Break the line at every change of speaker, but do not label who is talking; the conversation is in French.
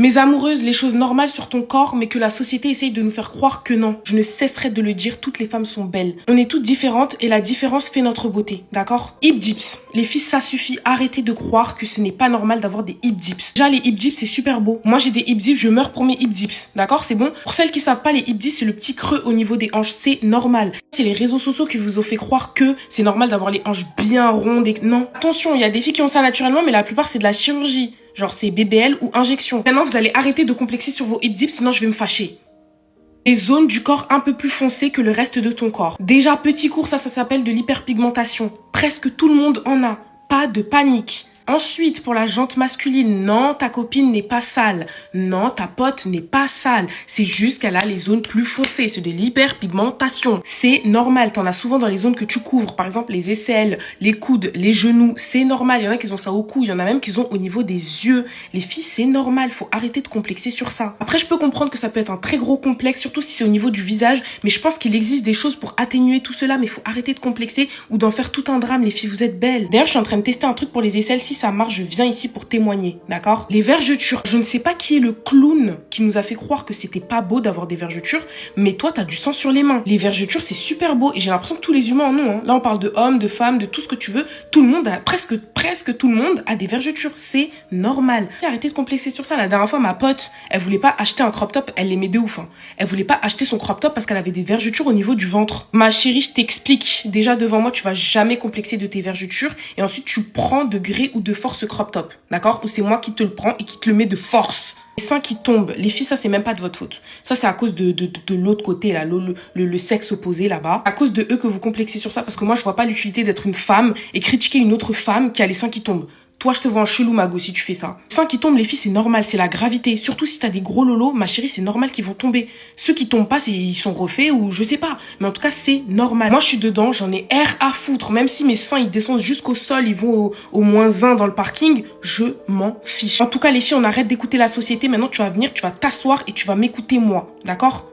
Mes amoureuses, les choses normales sur ton corps, mais que la société essaye de nous faire croire que non. Je ne cesserai de le dire, toutes les femmes sont belles. On est toutes différentes et la différence fait notre beauté, d'accord? Hip dips. Les filles, ça suffit. Arrêtez de croire que ce n'est pas normal d'avoir des hip dips. Déjà, les hip dips, c'est super beau. Moi, j'ai des hip dips, je meurs pour mes hip dips, d'accord? C'est bon? Pour celles qui savent pas, les hip dips, c'est le petit creux au niveau des hanches. C'est normal. C'est les réseaux sociaux qui vous ont fait croire que c'est normal d'avoir les hanches bien rondes et que non. Attention, il y a des filles qui ont ça naturellement, mais la plupart, c'est de la chirurgie. Genre c'est BBL ou injection. Maintenant, vous allez arrêter de complexer sur vos hip dips, sinon je vais me fâcher. Les zones du corps un peu plus foncées que le reste de ton corps. Déjà, petit cours, ça s'appelle de l'hyperpigmentation. Presque tout le monde en a. Pas de panique. Ensuite, pour la jante masculine, non, ta copine n'est pas sale. Non, ta pote n'est pas sale. C'est juste qu'elle a les zones plus foncées. C'est de l'hyperpigmentation. C'est normal. T'en as souvent dans les zones que tu couvres. Par exemple, les aisselles, les coudes, les genoux. C'est normal. Il y en a qui ont ça au cou. Il y en a même qui ont au niveau des yeux. Les filles, c'est normal. Faut arrêter de complexer sur ça. Après, je peux comprendre que ça peut être un très gros complexe, surtout si c'est au niveau du visage. Mais je pense qu'il existe des choses pour atténuer tout cela. Mais faut arrêter de complexer ou d'en faire tout un drame. Les filles, vous êtes belles. D'ailleurs, je suis en train de tester un truc pour les aisselles. Si ça marche, je viens ici pour témoigner, d'accord? Les vergetures, je ne sais pas qui est le clown qui nous a fait croire que c'était pas beau d'avoir des vergetures, mais toi, t'as du sang sur les mains. Les vergetures, c'est super beau et j'ai l'impression que tous les humains en ont, hein. Là, on parle de hommes, de femmes, de tout ce que tu veux. Tout le monde a, presque tout le monde a des vergetures. C'est normal. Arrêtez de complexer sur ça. La dernière fois, ma pote, elle voulait pas acheter un crop top, elle l'aimait de ouf, hein. Elle voulait pas acheter son crop top parce qu'elle avait des vergetures au niveau du ventre. Ma chérie, je t'explique. Déjà, devant moi, tu vas jamais complexer de tes vergetures et ensuite, tu prends de gré ou de force ce crop top, d'accord? Ou c'est moi qui te le prends et qui te le mets de force. Les seins qui tombent, les filles, ça c'est même pas de votre faute. Ça c'est à cause de l'autre côté là, le sexe opposé là-bas. À cause de eux que vous complexez sur ça, parce que moi je vois pas l'utilité d'être une femme et critiquer une autre femme qui a les seins qui tombent. Toi, je te vois en chelou, Mago, si tu fais ça. Les seins qui tombent, les filles, c'est normal, c'est la gravité. Surtout si t'as des gros lolos, ma chérie, c'est normal qu'ils vont tomber. Ceux qui tombent pas, ils sont refaits ou je sais pas. Mais en tout cas, c'est normal. Moi, je suis dedans, j'en ai air à foutre. Même si mes seins, ils descendent jusqu'au sol, ils vont au -1 dans le parking, je m'en fiche. En tout cas, les filles, on arrête d'écouter la société. Maintenant, tu vas venir, tu vas t'asseoir et tu vas m'écouter moi. D'accord?